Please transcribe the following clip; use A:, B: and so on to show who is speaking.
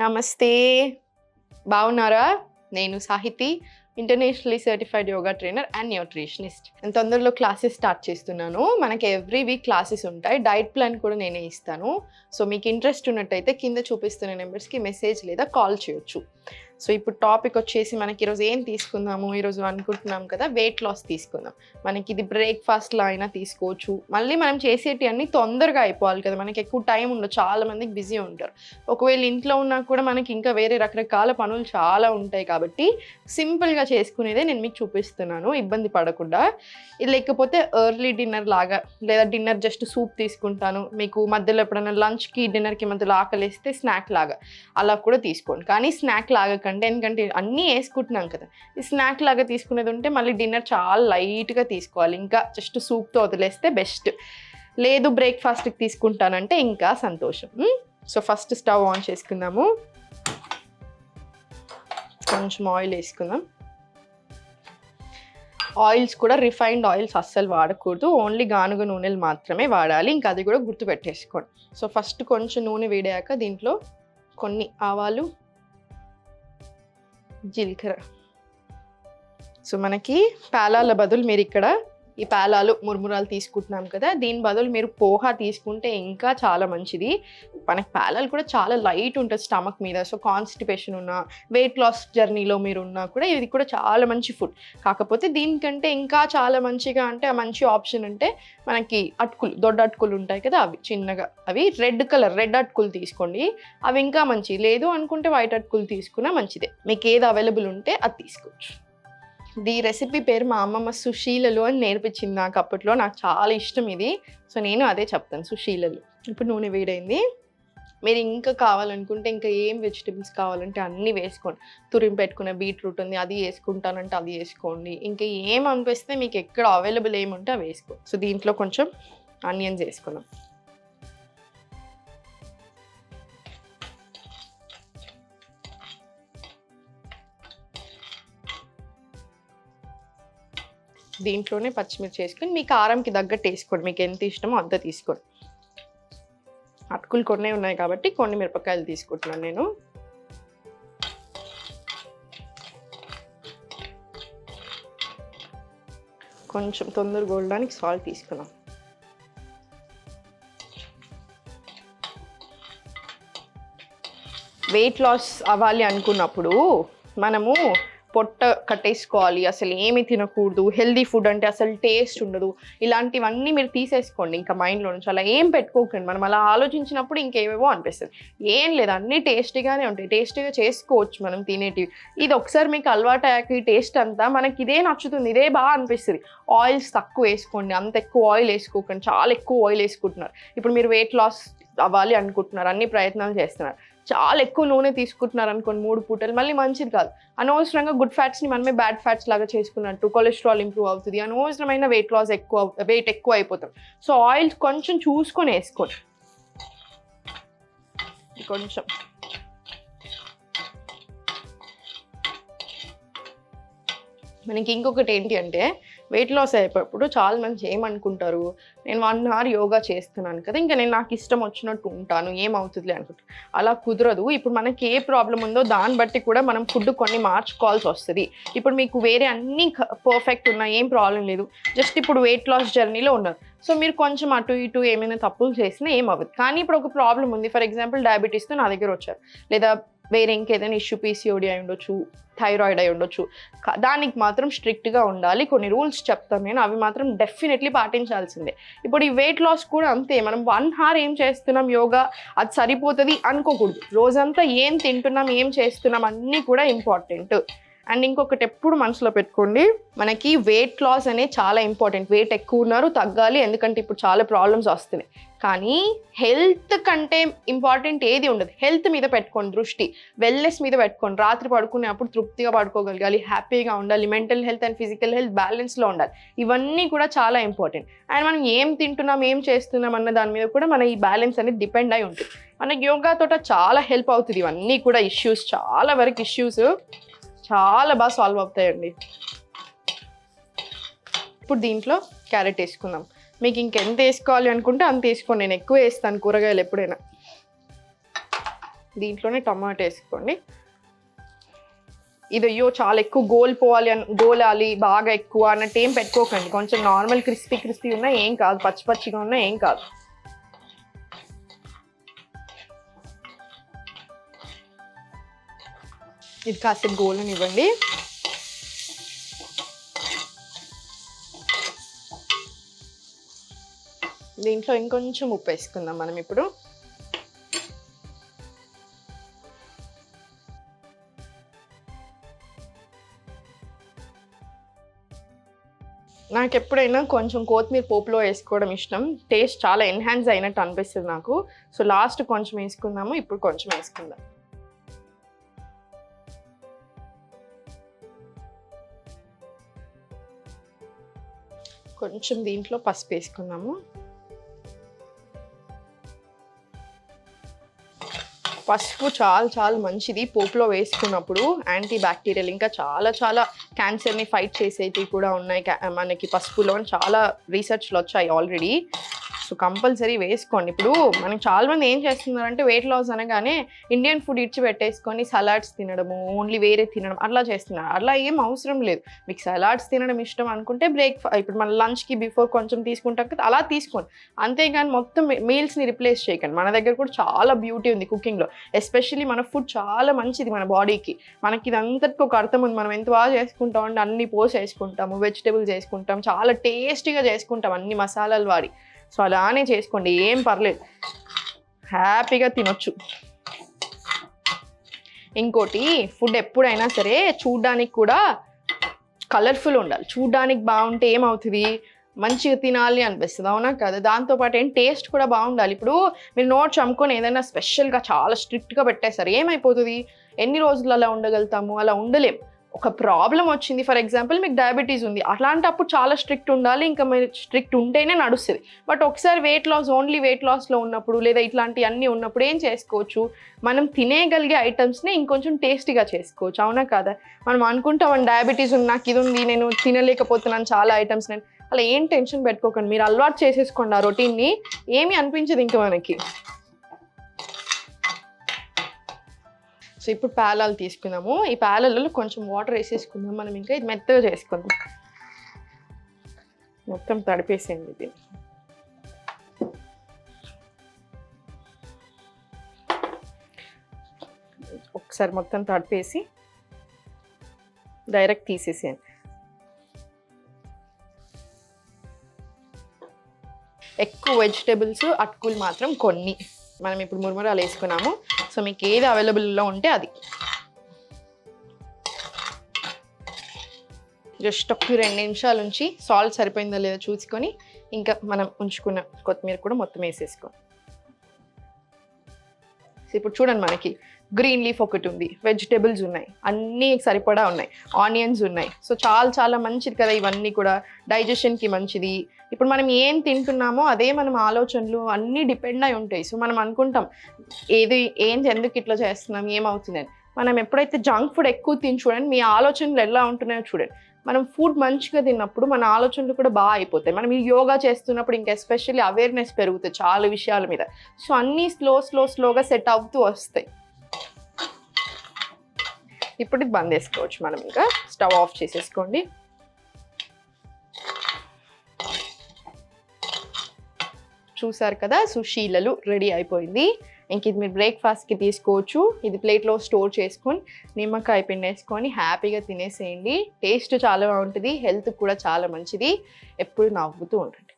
A: నమస్తే, బాగున్నారా? నేను Sahiti, internationally certified yoga trainer and nutritionist. నేను తొందరలో క్లాసెస్ స్టార్ట్ చేస్తున్నాను. మనకి ఎవ్రీ వీక్ క్లాసెస్ ఉంటాయి. డైట్ ప్లాన్ కూడా నేనే ఇస్తాను. సో మీకు ఇంట్రెస్ట్ ఉన్నట్టయితే కింద చూపిస్తున్న నెంబర్స్కి మెసేజ్ లేదా కాల్ చేయొచ్చు. సో ఇప్పుడు టాపిక్ వచ్చేసి మనకి ఈరోజు ఏం తీసుకుందాము, ఈరోజు అనుకుంటున్నాం కదా వెయిట్ లాస్ తీసుకుందాం. మనకి ఇది బ్రేక్ఫాస్ట్లో అయినా తీసుకోవచ్చు. మళ్ళీ మనం చేసేటి అన్నీ తొందరగా అయిపోవాలి కదా, మనకి ఎక్కువ టైం ఉండదు, చాలా మందికి బిజీ ఉంటారు. ఒకవేళ ఇంట్లో ఉన్నా కూడా మనకి ఇంకా వేరే రకరకాల పనులు చాలా ఉంటాయి కాబట్టి సింపుల్గా చేసుకునేదే నేను మీకు చూపిస్తున్నాను, ఇబ్బంది పడకుండా. ఇది లేకపోతే ఎర్లీ డిన్నర్ లాగా, లేదా డిన్నర్ జస్ట్ సూప్ తీసుకుంటాను, మీకు మధ్యలో ఎప్పుడైనా లంచ్కి డిన్నర్కి మధ్యలో ఆకలిస్తే స్నాక్ లాగా అలా కూడా తీసుకోండి. కానీ స్నాక్ లాగా ఎందుకంటే అన్నీ వేసుకుంటున్నాం కదా, ఈ స్నాక్ లాగా తీసుకునేది ఉంటే మళ్ళీ డిన్నర్ చాలా లైట్గా తీసుకోవాలి. ఇంకా జస్ట్ సూప్తో వదిలేస్తే బెస్ట్. లేదు బ్రేక్ఫాస్ట్కి తీసుకుంటానంటే ఇంకా సంతోషం. సో ఫస్ట్ స్టవ్ ఆన్ చేసుకుందాము. కొంచెం ఆయిల్ వేసుకుందాం. ఆయిల్స్ కూడా రిఫైన్డ్ ఆయిల్స్ అస్సలు వాడకూడదు, ఓన్లీ గానుగ నూనెలు మాత్రమే వాడాలి. ఇంకా అది కూడా గుర్తుపెట్టేసుకోండి. సో ఫస్ట్ కొంచెం నూనె వేడాక దీంట్లో కొన్ని ఆవాలు, జీలకర్ర. సో మనకి పేలాల బదులు మీరు ఇక్కడ ఈ పేలాలు మురుమురాలు తీసుకుంటున్నాం కదా, దీని బదులు మీరు పోహా తీసుకుంటే ఇంకా చాలా మంచిది. మనకి పేలాలు కూడా చాలా లైట్ ఉంటుంది స్టమక్ మీద. సో కాన్స్టిపేషన్ ఉన్నా, వెయిట్ లాస్ జర్నీలో మీరు ఉన్నా కూడా ఇది కూడా చాలా మంచి ఫుడ్. కాకపోతే దీనికంటే ఇంకా చాలా మంచిగా అంటే ఆ మంచి ఆప్షన్ అంటే మనకి అటుకులు, దొడ్డ అటుకులు ఉంటాయి కదా, అవి చిన్నగా, అవి రెడ్ అటుకులు తీసుకోండి, అవి ఇంకా మంచిది. లేదు అనుకుంటే వైట్ అటుకులు తీసుకున్నా మంచిదే. మీకు ఏది అవైలబుల్ ఉంటే అది తీసుకోవచ్చు. ఈ రెసిపీ పేరు మా అమ్మమ్మ సుశీలలు అని నేర్పించింది నాకు అప్పట్లో. నాకు చాలా ఇష్టం ఇది, సో నేను అదే చెప్తాను, సుశీలలు. ఇప్పుడు నూనె వేడైంది. మీరు ఇంకా కావాలనుకుంటే ఇంకా ఏం వెజిటబుల్స్ కావాలంటే అన్నీ వేసుకోండి. తురిమి పెట్టుకునే బీట్రూట్ ఉంది, అది వేసుకుంటానంటే అది వేసుకోండి. ఇంకా ఏం అనిపిస్తే మీకు ఎక్కడ అవైలబుల్ ఏముంటే అవి వేసుకోండి. సో దీంట్లో కొంచెం ఆనియన్స్ వేసుకున్నాం. దీంట్లోనే పచ్చిమిర్చి వేసుకొని మీ కారంకి తగ్గట్టు వేసుకోండి, మీకు ఎంత ఇష్టమో అంత తీసుకోండి. అటుకులు కొన్ని ఉన్నాయి కాబట్టి కొన్ని మిరపకాయలు తీసుకుంటున్నాను నేను. కొంచెం తొందరగా గోలడానికి సాల్ట్ తీసుకున్నాం. వెయిట్ లాస్ అవ్వాలి అనుకున్నప్పుడు మనము పొట్ట కట్టేసుకోవాలి, అసలు ఏమి తినకూడదు, హెల్దీ ఫుడ్ అంటే అసలు టేస్ట్ ఉండదు, ఇలాంటివన్నీ మీరు తీసేసుకోండి ఇంకా మైండ్లో నుంచి. అలా ఏం పెట్టుకోకండి. మనం అలా ఆలోచించినప్పుడు ఇంకేవేవో అనిపిస్తుంది. ఏం లేదు, అన్నీ టేస్టీగానే ఉంటాయి, టేస్టీగా చేసుకోవచ్చు మనం తినేటివి. ఇది ఒకసారి మీకు అలవాటు అయ్యాక ఈ టేస్ట్ అంతా మనకి ఇదే నచ్చుతుంది, ఇదే బాగా అనిపిస్తుంది. ఆయిల్స్ తక్కువ వేసుకోండి, అంత ఎక్కువ ఆయిల్ వేసుకోకండి. చాలా ఎక్కువ ఆయిల్ వేసుకుంటున్నారు. ఇప్పుడు మీరు వెయిట్ లాస్ అవ్వాలి అనుకుంటున్నారు, అన్ని ప్రయత్నాలు చేస్తున్నారు, చాలా ఎక్కువ నూనె తీసుకుంటున్నారు అనుకోండి 3 పూటలు, మళ్ళీ మంచిది కాదు. అనవసరంగా గుడ్ ఫ్యాట్స్ని మనమే బ్యాడ్ ఫ్యాట్స్ లాగా చేసుకున్నట్టు కొలెస్ట్రాల్ ఇంప్రూవ్ అవుతుంది, అనవసరమైన వెయిట్ ఎక్కువ అయిపోతాం. సో ఆయిల్ కొంచెం చూసుకొని వేసుకోండి. కొంచెం మనకి ఇంకొకటి ఏంటి అంటే వెయిట్ లాస్ అయిపోయినప్పుడు చాలా మంది ఏమనుకుంటారు, నేను 1 hour యోగా చేస్తున్నాను కదా, ఇంకా నేను నాకు ఇష్టం వచ్చినట్టు ఉంటాను, ఏమవుతుందిలే అనుకుంటాను. అలా కుదరదు. ఇప్పుడు మనకి ఏ ప్రాబ్లం ఉందో దాన్ని బట్టి కూడా మనం ఫుడ్ కొన్ని మార్చుకోవాల్సి వస్తుంది. ఇప్పుడు మీకు వేరే అన్నీ పర్ఫెక్ట్ ఉన్నా, ఏం ప్రాబ్లం లేదు, జస్ట్ ఇప్పుడు వెయిట్ లాస్ జర్నీలో ఉన్నారు. సో మీరు కొంచెం అటు ఇటు ఏమైనా తప్పులు చేసినా ఏమవ్వదు. కానీ ఇప్పుడు ఒక ప్రాబ్లం ఉంది, ఫర్ ఎగ్జాంపుల్ డయాబెటీస్తో నా దగ్గర వచ్చారు, లేదా వేరే ఇంకేదైనా ఇష్యూ, పీసీఓడి అయి ఉండొచ్చు, థైరాయిడ్ అయి ఉండొచ్చు, దానికి మాత్రం స్ట్రిక్ట్గా ఉండాలి. కొన్ని రూల్స్ చెప్తాను నేను, అవి మాత్రం డెఫినెట్లీ పాటించాల్సిందే. ఇప్పుడు ఈ వెయిట్ లాస్ కూడా అంతే. మనం 1 hour ఏం చేస్తున్నాం యోగా, అది సరిపోతుంది అనుకోకూడదు. రోజంతా ఏం తింటున్నాం, ఏం చేస్తున్నాం అన్నీ కూడా ఇంపార్టెంట్. అండ్ ఇంకొకటి ఎప్పుడు మనసులో పెట్టుకోండి, మనకి వెయిట్ లాస్ అనేది చాలా ఇంపార్టెంట్. వెయిట్ ఎక్కువ ఉన్నారు, తగ్గాలి, ఎందుకంటే ఇప్పుడు చాలా ప్రాబ్లమ్స్ వస్తున్నాయి. కానీ హెల్త్ కంటే ఇంపార్టెంట్ ఏది ఉండదు. హెల్త్ మీద పెట్టుకోండి దృష్టి, వెల్నెస్ మీద పెట్టుకోండి. రాత్రి పడుకునేప్పుడు తృప్తిగా పడుకోగలగాలి, హ్యాపీగా ఉండాలి, mental health and physical health బ్యాలెన్స్లో ఉండాలి. ఇవన్నీ కూడా చాలా ఇంపార్టెంట్. అండ్ మనం ఏం తింటున్నాం, ఏం చేస్తున్నాం అన్న దాని మీద కూడా మన ఈ బ్యాలెన్స్ అనేది డిపెండ్ అయి ఉంటుంది. మనకి యోగాతో చాలా హెల్ప్ అవుతుంది. ఇవన్నీ కూడా ఇష్యూస్, చాలా వరకు ఇష్యూస్ చాలా బాగా సాల్వ్ అవుతాయండి. ఇప్పుడు దీంట్లో క్యారెట్ వేసుకుందాం. మీకు ఇంకెంత వేసుకోవాలి అనుకుంటే అంత వేసుకోండి. నేను ఎక్కువ వేస్తాను కూరగాయలు ఎప్పుడైనా. దీంట్లోనే టమాటో వేసుకోండి. ఇది అయ్యో చాలా ఎక్కువ గోలాలి బాగా ఎక్కువ అన్నట్టు ఏం పెట్టుకోకండి. కొంచెం నార్మల్ క్రిస్పీ ఉన్నా ఏం కాదు, పచ్చిగా ఉన్నా ఏం కాదు. ఇది కాసేపు గోలనివ్వండి. దీంట్లో ఇంకొంచెం ఉప్పు వేసుకుందాం మనం ఇప్పుడు. నాకు ఎప్పుడైనా కొంచెం కొత్తిమీర పోపులో వేసుకోవడం ఇష్టం. టేస్ట్ చాలా ఎన్హాన్స్ అయినట్టు అనిపిస్తుంది నాకు. సో లాస్ట్ కొంచెం వేసుకుందాము, ఇప్పుడు కొంచెం వేసుకుందాం. కొంచెం దీంట్లో పసుపు వేసుకుందాము. పసుపు చాలా మంచిది పోపులో వేసుకున్నప్పుడు. యాంటీ బ్యాక్టీరియల్, ఇంకా చాలా క్యాన్సర్ని ఫైట్ చేసేవి కూడా ఉన్నాయి మనకి పసుపులో. చాలా రీసెర్చ్లు వచ్చాయి ఆల్రెడీ. సో కంపల్సరీ వేసుకోండి. ఇప్పుడు మనకి చాలామంది ఏం చేస్తున్నారంటే వెయిట్ లాస్ అనగానే ఇండియన్ ఫుడ్ ఇచ్చి పెట్టేసుకొని సలాడ్స్ తినడము, ఓన్లీ వేరే తినడం అట్లా చేస్తున్నారు. అట్లా ఏం అవసరం లేదు. మీకు సలాడ్స్ తినడం ఇష్టం అనుకుంటే ఇప్పుడు మన లంచ్కి బిఫోర్ కొంచెం తీసుకుంటాం కదా, అలా తీసుకోండి. అంతేగాని మొత్తం మీల్స్ని రిప్లేస్ చేయకండి. మన దగ్గర కూడా చాలా బ్యూటీ ఉంది కుకింగ్లో. ఎస్పెషల్లీ మన ఫుడ్ చాలా మంచిది మన బాడీకి. మనకి ఇదంతటికి ఒక అర్థం ఉంది. మనం ఎంత బాగా చేసుకుంటాం అంటే అన్ని పోసి వేసుకుంటాము, వెజిటేబుల్స్ వేసుకుంటాం, చాలా టేస్టీగా చేసుకుంటాం అన్ని మసాలాలు వాడి. సో అలానే చేసుకోండి, ఏం పర్లేదు, హ్యాపీగా తినొచ్చు. ఇంకోటి, ఫుడ్ ఎప్పుడైనా సరే చూడ్డానికి కూడా కలర్ఫుల్ ఉండాలి. చూడ్డానికి బాగుంటే ఏమవుతుంది, మంచిగా తినాలి అనిపిస్తుంది, అవునా కదా? దాంతోపాటు టేస్ట్ కూడా బాగుండాలి. ఇప్పుడు మీరు నోట్స్ అమ్ముకొని ఏదైనా స్పెషల్గా చాలా స్ట్రిక్ట్గా పెట్టేస్తారు, ఏమైపోతుంది? ఎన్ని రోజులు అలా ఉండగలుగుతాము? అలా ఉండలేం. ఒక ప్రాబ్లం వచ్చింది, ఫర్ ఎగ్జాంపుల్ మీకు డయాబెటీస్ ఉంది, అట్లాంటప్పుడు చాలా స్ట్రిక్ట్ ఉండాలి. ఇంకా మీరు స్ట్రిక్ట్ ఉంటేనే నడుస్తుంది. బట్ ఒకసారి ఓన్లీ వెయిట్ లాస్లో ఉన్నప్పుడు, లేదా ఇట్లాంటి అన్నీ ఉన్నప్పుడు ఏం చేసుకోవచ్చు, మనం తినేగలిగే ఐటమ్స్ని ఇంకొంచెం టేస్టీగా చేసుకోవచ్చు, అవునా కదా? మనం అనుకుంటాం డయాబెటీస్ ఉంది, నాకు ఇది ఉంది, నేను తినలేకపోతున్నాను చాలా ఐటమ్స్. నేను అలా ఏం టెన్షన్ పెట్టుకోకండి, మీరు అలవాటు చేసేసుకోండి ఆ రొటీన్ని, ఏమీ అనిపించదు ఇంకా మనకి. సో ఇప్పుడు పేలాలు తీసుకుందాము. ఈ పేలాలలో కొంచెం వాటర్ వేసేసుకుందాం మనం. ఇంకా ఇది మెత్తగా చేసుకుందాం. మొత్తం తడిపేసేయండి ఇది. ఒకసారి మొత్తం తడిపేసి డైరెక్ట్ తీసేసేయండి. ఎక్కువ వెజిటేబుల్స్, అటుకులు మాత్రం కొన్ని. మనం ఇప్పుడు మురుమురాలు వేసుకున్నాము. సో మీకు ఏది అవైలబుల్లో ఉంటే అది. జస్ట్ ఒక 2 నిమిషాల నుంచి సాల్ట్ సరిపోయిందో లేదో చూసుకొని ఇంకా మనం ఉంచుకున్న కొత్తిమీర కూడా మొత్తం వేసేసుకోండి. సో ఇప్పుడు చూడండి, మనకి గ్రీన్ లీఫ్ ఒకటి ఉంది, వెజిటేబుల్స్ ఉన్నాయి, అన్నీ సరిపడా ఉన్నాయి, ఆనియన్స్ ఉన్నాయి. సో చాలా మంచిది కదా ఇవన్నీ కూడా, డైజెషన్కి మంచిది. ఇప్పుడు మనం ఏం తింటున్నామో అదే మనం ఆలోచనలు అన్నీ డిపెండ్ అయి ఉంటాయి. సో మనం అనుకుంటాం ఎందుకు ఇట్లా చేస్తున్నాం, ఏమవుతుందని. మనం ఎప్పుడైతే జంక్ ఫుడ్ ఎక్కువ తిని చూడండి, మీ ఆలోచనలు ఎలా ఉంటున్నాయో చూడండి. మనం ఫుడ్ మంచిగా తిన్నప్పుడు మన ఆలోచనలు కూడా బాగా అయిపోతాయి. మనం ఈ యోగా చేస్తున్నప్పుడు ఇంకా ఎస్పెషల్లీ అవేర్నెస్ పెరుగుతుంది చాలా విషయాల మీద. సో అన్నీ స్లోగా సెట్ అవుతూ వస్తాయి. ఇప్పుడు ఇది బంద్ చేసుకోవచ్చు మనం. ఇంకా స్టవ్ ఆఫ్ చేసేసుకోండి. చూసారు కదా, సుషీలలు రెడీ అయిపోయింది. ఇంక ఇది మీరు బ్రేక్ఫాస్ట్కి తీసుకోవచ్చు. ఇది ప్లేట్లో స్టోర్ చేసుకొని నిమ్మకాయ పిండి వేసుకొని హ్యాపీగా తినేసేయండి. టేస్ట్ చాలా బాగుంటుంది, హెల్త్కి కూడా చాలా మంచిది. ఎప్పుడు నవ్వుతూ ఉండండి.